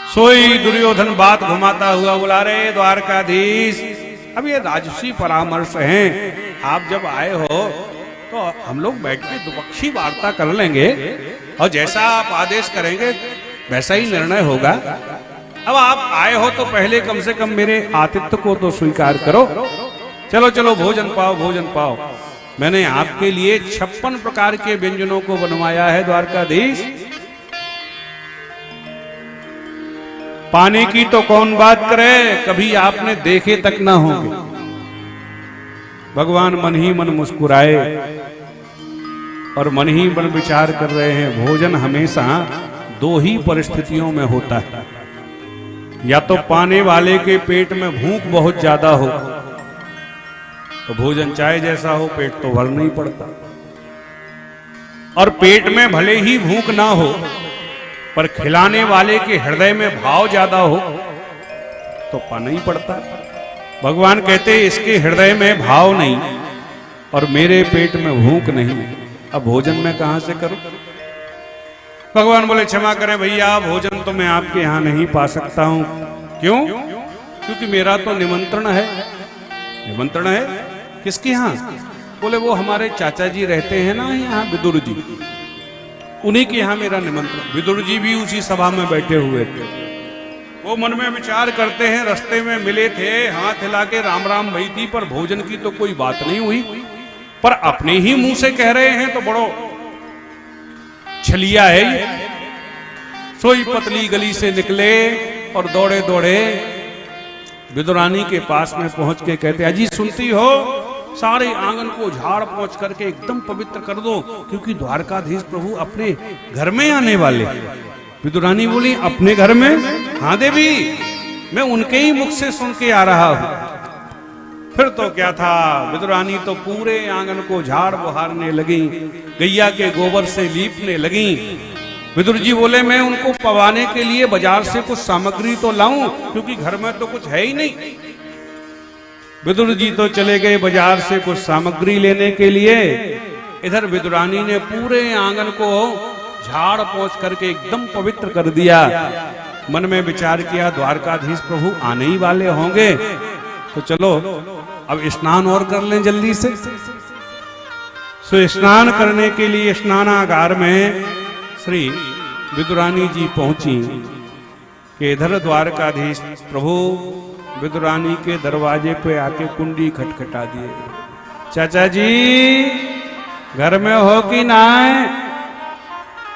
सोई दुर्योधन बात घुमाता हुआ बोला, रे द्वारकाधीश, अब ये राजसी परामर्श हैं, आप जब आए हो तो हम लोग बैठ के द्विपक्षीय वार्ता कर लेंगे और जैसा आप आदेश करेंगे वैसा ही निर्णय होगा। अब आप आए हो तो पहले कम से कम मेरे आतिथ्य को तो स्वीकार करो। चलो चलो भोजन पाओ, भोजन पाओ। मैंने आपके लिए 56 प्रकार के व्यंजनों को बनवाया है द्वारकाधीश। पानी की तो कौन बात करे, कभी आपने देखे तक ना होंगे। भगवान मन ही मन मुस्कुराए और मन ही मन विचार कर रहे हैं, भोजन हमेशा दो ही परिस्थितियों में होता है, या तो पाने वाले के पेट में भूख बहुत ज्यादा हो तो भोजन चाहे जैसा हो पेट तो भर नहीं पड़ता, और पेट में भले ही भूख ना हो पर खिलाने वाले के हृदय में भाव ज्यादा हो तो पाना ही पड़ता। भगवान कहते इसके हृदय में भाव नहीं और मेरे पेट में भूख नहीं, अब भोजन मैं कहां से करूं। भगवान बोले, क्षमा करें भैया, भोजन तो मैं आपके यहां नहीं पा सकता हूं। क्यों? क्योंकि मेरा तो निमंत्रण है। निमंत्रण है किसके यहां? बोले वो हमारे चाचा जी रहते हैं ना यहाँ विदुर जी, उन्हीं के यहां मेरा निमंत्रण। विदुर जी भी उसी सभा में बैठे हुए थे। वो मन में विचार करते हैं, रास्ते में मिले थे, हाथ हिला के राम राम भई थी, पर भोजन की तो कोई बात नहीं हुई, पर अपने ही मुंह से कह रहे हैं तो बड़ो छलिया है ये। सोई पतली गली से निकले और दौड़े दौड़े विदुरानी के पास में पहुंच के कहते, अजी सुनती हो, सारे आंगन को झाड़ पोंछ करके एकदम पवित्र कर दो, क्योंकि द्वारकाधीश प्रभु अपने घर में आने वाले। विदुरानी बोली, अपने घर में? हाँ देवी, मैं उनके ही मुख से सुन के आ रहा हूं। फिर तो क्या था, विदुरानी तो पूरे आंगन को झाड़ बुहारने लगी, गैया के गोबर से लीपने लगी। विदुर जी बोले, मैं उनको पवाने के लिए बाजार से कुछ सामग्री तो लाऊं, क्योंकि घर में तो कुछ है ही नहीं। विदुर जी तो चले गए बाजार से कुछ सामग्री लेने के लिए। इधर विदुरानी ने पूरे आंगन को झाड़ पोंछ करके एकदम पवित्र कर दिया। मन में विचार किया, द्वारकाधीश प्रभु आने ही वाले होंगे, तो चलो अब स्नान और कर लें जल्दी से। सो स्नान करने के लिए स्नानागार में श्री विदुरानी जी पहुंची कि इधर द्वारकाधीश प्रभु विदुरानी के दरवाजे पे आके कुंडी खटखटा दिए। चाचा जी घर में हो कि ना आए?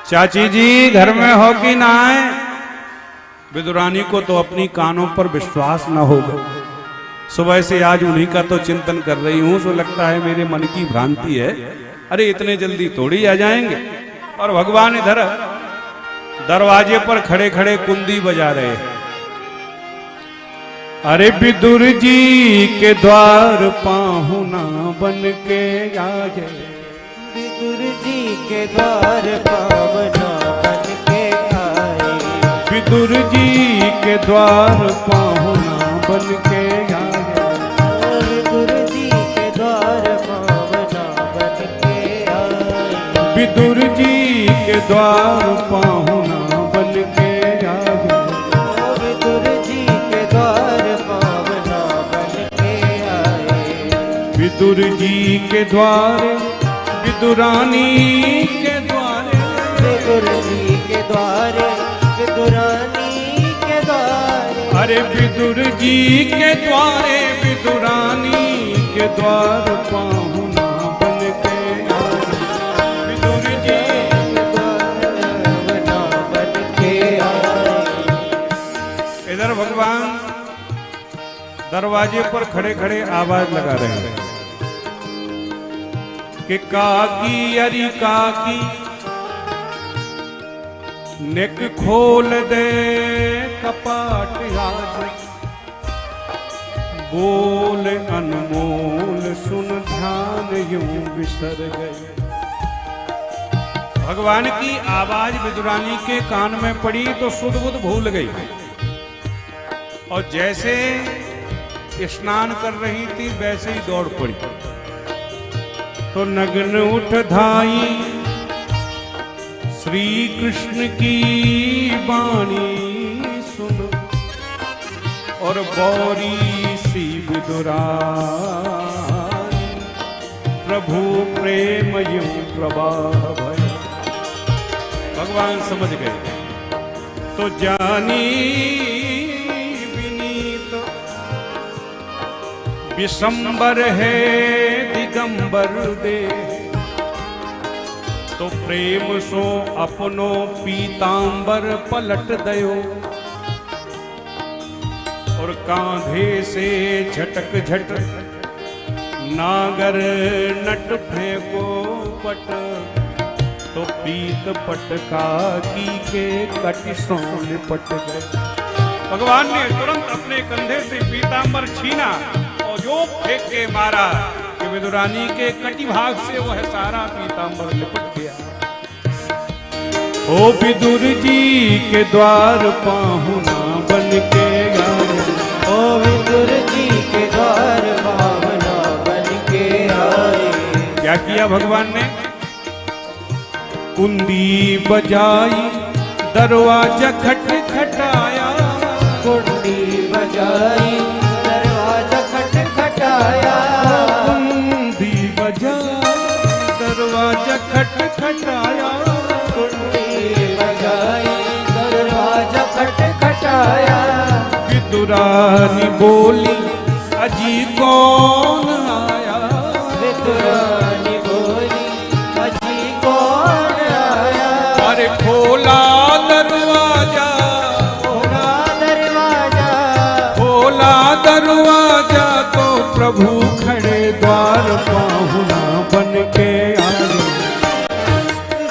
चाची जी घर में हो कि ना आए? विदुरानी को तो अपनी कानों पर विश्वास न हो गया। सुबह से आज उन्हीं का तो चिंतन कर रही हूं, तो लगता है मेरे मन की भ्रांति है, अरे इतने जल्दी थोड़ी आ जाएंगे। और भगवान इधर दरवाजे पर खड़े खड़े कुंडी बजा रहे हैं। अरे विदुर जी के द्वार पाहुना बन के आए, विदुर जी के द्वार पावना बन के आए, विदुर जी के द्वार पाहुना बन के आए, विदुर जी के द्वार पावना बन के आए, विदुर जी के द्वार पाहुना बन के आए, विदुर जी के द्वार पावना बन के आए, विदुर जी के द्वार विदुरानी के द्वारे, विदुर जी के द्वार विदुरानी के द्वारे, अरे विदुर जी के द्वारे विदुरानी के द्वार पाहुना बन के आए, विदुर जी के द्वार पावना बन के आए। इधर भगवान दरवाजे पर खड़े खड़े आवाज लगा रहे हैं कि काकी अरी काकी नेक खोल दे कपाट आज, बोल अनमोल सुन ध्यान यूं बिसर गए। भगवान की आवाज विदुरानी के कान में पड़ी तो सुध बुध भूल गई, और जैसे स्नान कर रही थी वैसे ही दौड़ पड़ी। तो नग्न उठ धाई श्री कृष्ण की वाणी सुन और बौरी सी विदुरानी, प्रभु प्रेम यूं प्रवाह भय। भगवान समझ गए तो जानी विनीत, विशंबर है दिगंबर दे, तो प्रेम सो अपनो पीतांबर पलट दयो, और कांधे से झटक झटक नागर नट फेंको पट, तो पीत पटका की के कटिसों लिपट गए। भगवान ने तुरंत अपने कंधे से पीतांबर छीना और जो फेंक के मारा कि विदुरानी के कटी भाग से वह सारा पीतांबर लिपट गया। ओ विदुर जी के द्वार पाहुना बन के आए, ओ विदुर जी के द्वार पावना बन के आए। क्या किया भगवान ने? कुंडी बजाई दरवाजा खटखटाया, कुंडी बजाई दरवाजा खटखटाया, कुंडी बजाई दरवाजा खटखटाया, कुंडी बजाई दरवाजा खटखटाया। विदुरानी बोली अजी कौन आया, विदुरानी बोली अजी कौन आया। अरे खोला दरवाजा, खोला दरवाजा, खोला दरवाजा, तो प्रभु खड़े द्वार पाहुना बन के आए।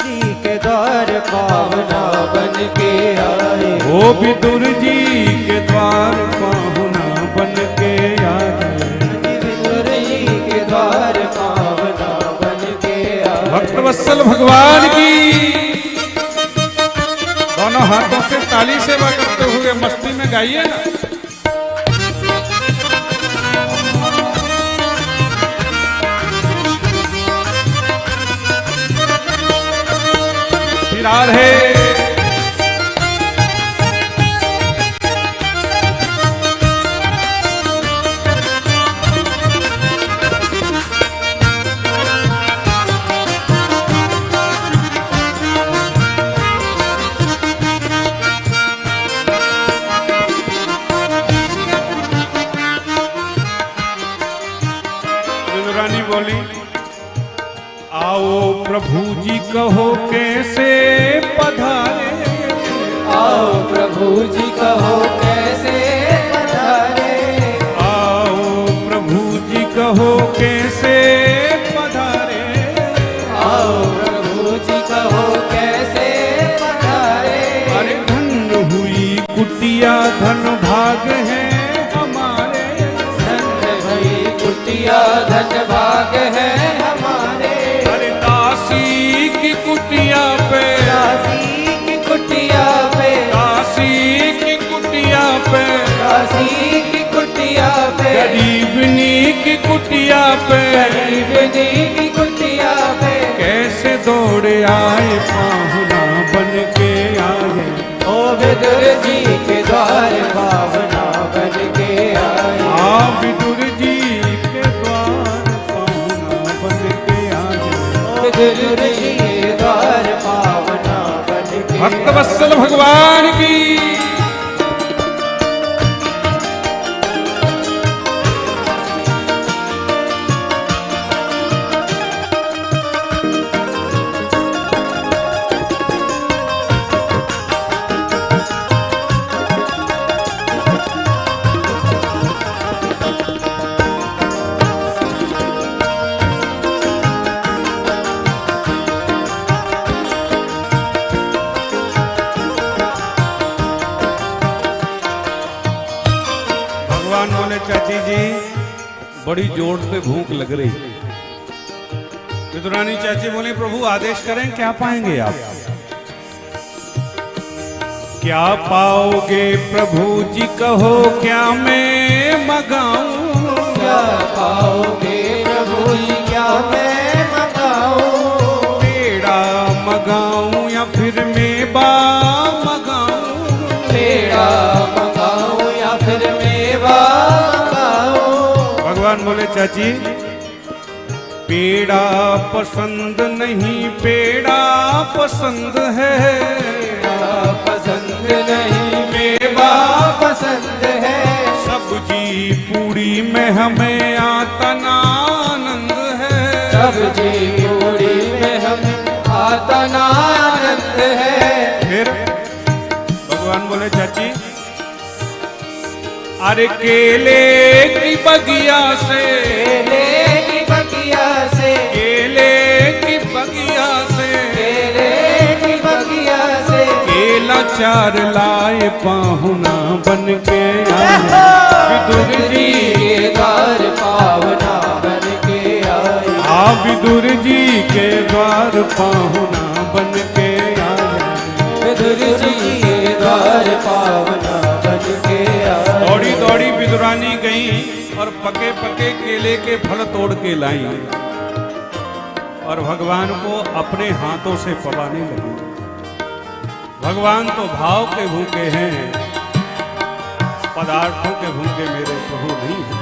जी के द्वार पावना बन के आए। ओ विदुर जी के द्वार पाहुना बन के आए। विदुर जी के द्वार पावना बन के आए। भक्तवत्सल भगवान की दोनों हाथों से ताली सेवा करते हुए मस्ती में गाइए ना। फिर आ रहे विदुरानी बोली, आओ प्रभु जी कहो कैसे पधारे, आओ प्रभु जी कहो कैसे पधारे। आओ प्रभु जी कहो कैसे पधारे, आओ प्रभु जी कहो कैसे पधारे। अरे धन हुई कुटिया धन भाग है हमारे, धन भई कुटिया धन भाग है हमारे। अरे दासी की कुटिया पे, दासी की कुटिया पे, दासी की कुटिया पे, दासी की कुटिया पे, गरीबनी की कुटिया पे, गरीबनी की कुटिया पे। कैसे दौड़े आए पाहुना बन के आए। ओ विदुर जी के द्वार पावना बन के आए। आ विदुर जी के द्वार पाहुना बन के आए। विदुर जी के द्वार पावना बन के भक्तवत्सल भगवान की भगवान बोले, चाची जी बड़ी जोर से भूख लग रही। विदुरानी चाची बोले, प्रभु आदेश करें, क्या पाएंगे आप? क्या पाओगे प्रभु जी कहो, क्या मैं मगाऊं? क्या पाओगे प्रभु जी क्या मैं मगाऊं? पेड़ा मगाऊं या फिर मेवा मगाऊं? पेड़ा मगाऊं या फिर मेवा चाची, पेड़ा पसंद नहीं पेड़ा पसंद है, पसंद नहीं मेवा पसंद है, सब्जी पूड़ी में हमें आता ना आनंद है, सब्जी पूड़ी में हमें आता ना आनंद है। फिर भगवान बोले चाची, अरे केले की बगिया से, केले की बगिया से, केले की बगिया से, केले की बगिया से, केला चार लाए पाहुना बन के आए, विदुर जी के द्वार पावना बन के आए, विदुर जी के द्वार पाहुना बन के आए, विदुर जी के द्वार पावना बन के आए। दौड़ी दौड़ी विदुरानी गई और पके पके केले के फल तोड़ के लाई और भगवान को अपने हाथों से पवाने लगी। भगवान तो भाव के भूखे हैं, पदार्थों के भूखे मेरे प्रभु नहीं है।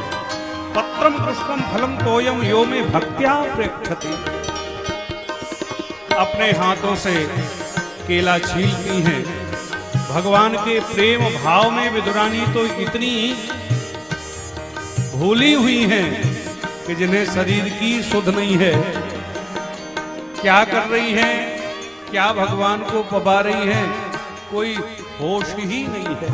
पत्रम पुष्पम फलम तोयम यो में भक्त्या प्रेक्षते, अपने हाथों से केला छीलती हैं। भगवान के प्रेम भाव में विदुरानी तो इतनी भूली हुई हैं कि जिन्हें शरीर की सुध नहीं है। क्या कर रही हैं, क्या भगवान को पबा रही हैं, कोई होश ही नहीं है।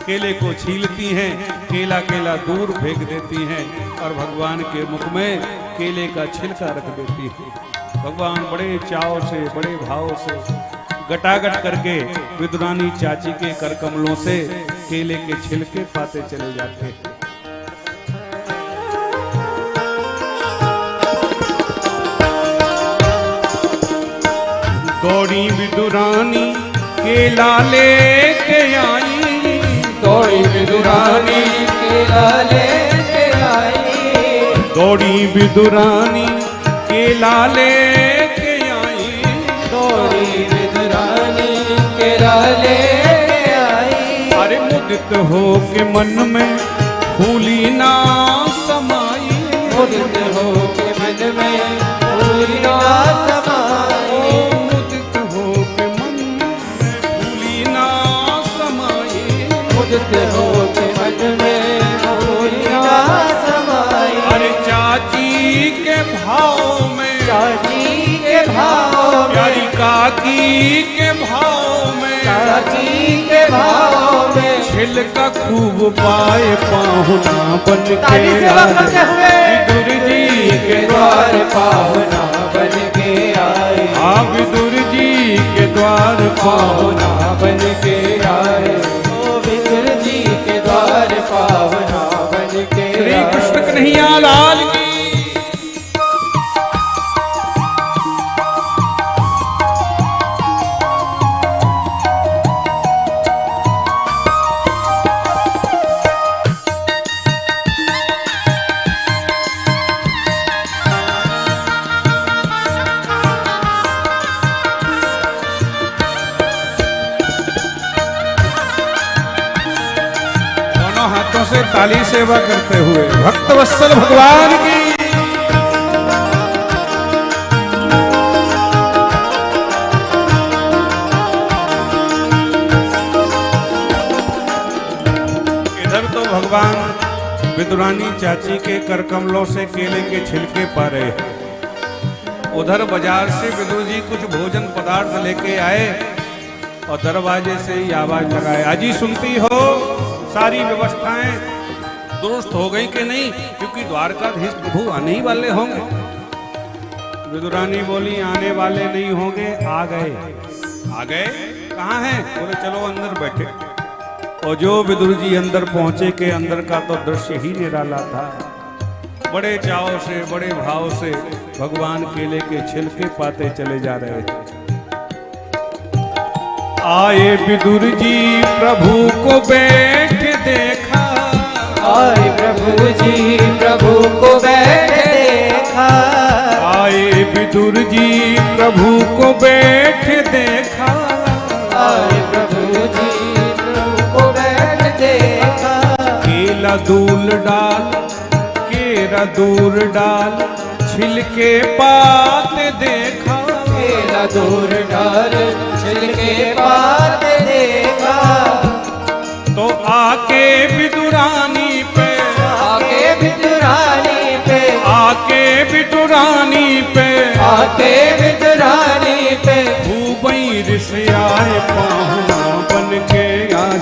केले को छीलती हैं, केला केला दूर फेंक देती हैं और भगवान के मुख में केले का छिलका रख देती हैं। भगवान बड़े चाव से, बड़े भाव से गटागट करके विदुरानी चाची के कर कमलों से केले के छिलके पाते चले जाते हैं। दौड़ी विदुरानी केला लेके आई, दौड़ी विदुरानी केला लेके आई, दौड़ी विदुरानी केला लेके आई, दौड़ी विदुरानी केला लेके आई। अरे मुदित हो के मन में फूली ना समाई, मुदित हो के मन में फूली ना समाई, मुदित हो के मन में फूली ना समाई, मुदित हो के मन में फूली ना समाई। अरे चाची के भाव में, चाची के भाव प्यारी में, काकी के भाव में, चाची के भाव में, छिलका खूब पाए पाहुना बन के ताली से करते हुए विदुर जी के द्वार पावना बन के आए, विदुर जी के द्वार पाहुना पावना बन के आए, ओ विदुर जी के द्वार पावना बन के श्री आए। कृष्ण कन्हैया लाल की। हाथों से ताली सेवा करते हुए भक्त वत्सल भगवान की। इधर तो भगवान विदुरानी चाची के कर कमलों से केले के छिलके पा रहे हैं, उधर बाजार से विदुर जी कुछ भोजन पदार्थ लेके आए और दरवाजे से ही आवाज लगाए, अजी सुनती हो, सारी व्यवस्थाएं दुरुस्त हो गई कि नहीं, क्योंकि द्वारकाधीश प्रभु आने ही वाले होंगे। विदुरानी बोली आने वाले नहीं होंगे, आ गए। आ गए कहाँ हैं? बोले चलो अंदर बैठे। और जो विदुर जी अंदर पहुंचे के अंदर का तो दृश्य ही निराला था। बड़े चाव से, बड़े भाव से भगवान केले के छिलके पाते चले जा रहे थे। आए विदुर जी प्रभु को बैठ देखा, आए प्रभु जी प्रभु को बैठ देखा, आए विदुर जी प्रभु को बैठ देखा, आए प्रभु जी प्रभु को बैठ देखा, केला दूल डाल के मेरा दूर डाल छिलके पात देखा, मेरा दूर डाल छिलके पात देखा, तो आके विदुरानी पे, आके विदुरानी पे, आके विदुरानी पे, आके विदुरानी पे, भूपई ऋषियाए पाहुना बन के आए,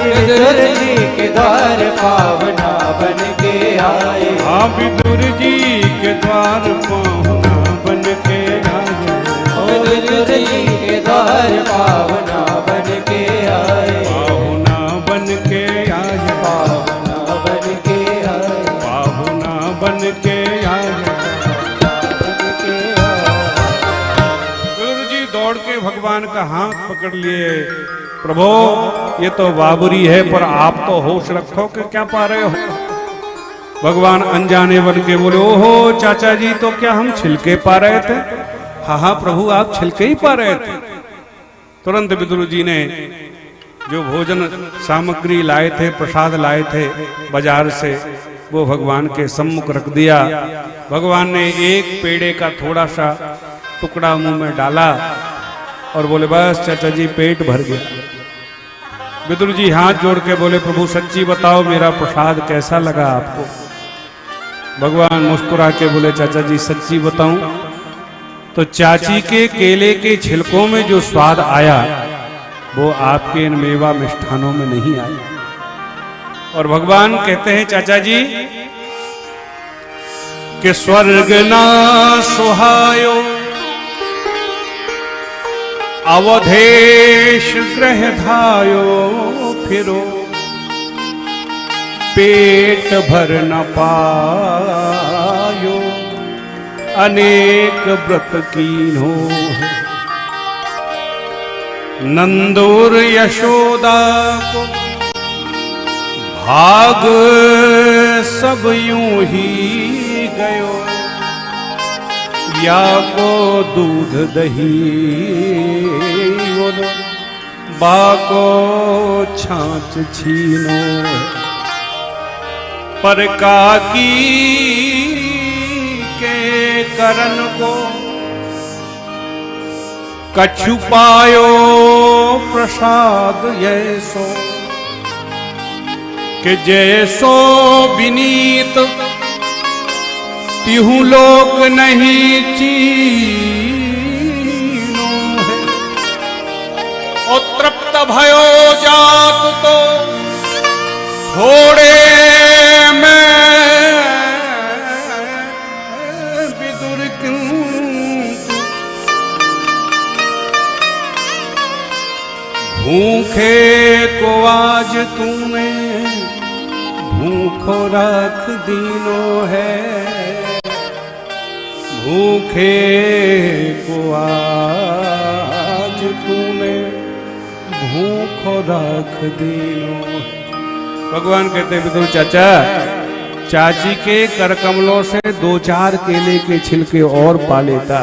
विदुर जी के द्वार पावना बन के आए, हाँ विदुर जी के द्वार पाहुना बन के आए, विदुर जी के द्वार पावना बन के आए, पाहुना बन के आए, पावना बन के आए, पाहुना बन के आए। बन के आए। विदुर जी दौड़ के भगवान का हाथ पकड़ लिए, प्रभु ये तो बाबुरी है, पर आप तो होश रखो कि क्या पा रहे हो। भगवान अनजाने बन के बोले, ओहो चाचा जी, तो क्या हम छिलके पा रहे थे? हाँ हाँ प्रभु, आप छिलके ही पा रहे थे। तुरंत विदुर जी ने जो भोजन सामग्री लाए थे, प्रसाद लाए थे बाजार से, वो भगवान के सम्मुख रख दिया। भगवान ने एक पेड़े का थोड़ा सा टुकड़ा मुंह में डाला और बोले, बस चाचा जी पेट भर गया। विदुर जी हाथ जोड़ के बोले, प्रभु सच्ची बताओ मेरा प्रसाद कैसा लगा आपको? भगवान मुस्कुरा के बोले, चाचा जी सच्ची बताऊं तो चाची के केले के छिलकों में जो स्वाद आया वो आपके इन मेवा मिष्ठानों में नहीं आया। और भगवान कहते हैं, चाचा जी कि स्वर्ग ना सुहायो अवधेश ग्रह धायो, फिरो पेट भर न पायो, अनेक व्रत कीन्हो है। नंदोर यशोदा को भाग सब यूं ही गयो, या को दूध दही बाको छाछ छीनो, पर काकी के करन को कछु पायो प्रसाद जैसो, कि जैसो विनीत तिहु लोक नहीं चीनो है। और तृप्त भयो जात तो थोड़े में विदुर किंतु, भूखे को आज तूने भूखो रख दीनो है, भूखे को आज तूने भूखो रख दीनो। भगवान कहते हैं, विदुर चाचा, चाची के कर कमलों से 2-4 केले के छिलके और पा लेता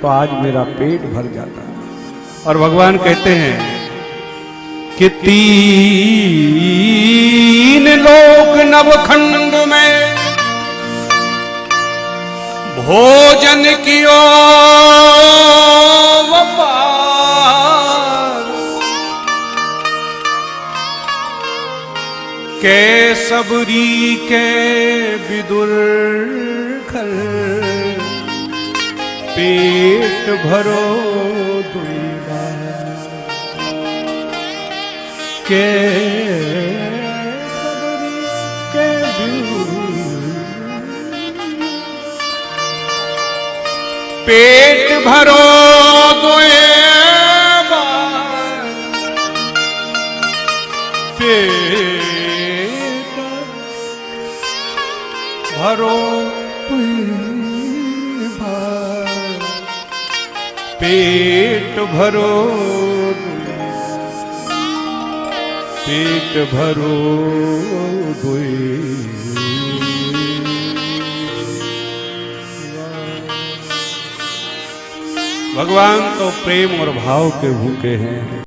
तो आज मेरा पेट भर जाता। और भगवान कहते हैं कि 3 लोक नवखंड में भोजन कियो वपार, के सबरी के विदुर घर, पेट भरो दुई बार, के सबरी के पेट भरो दुई बार, पेट भरो भार, पेट भरो, पेट भरो दुई। भगवान तो प्रेम और भाव के भूखे हैं।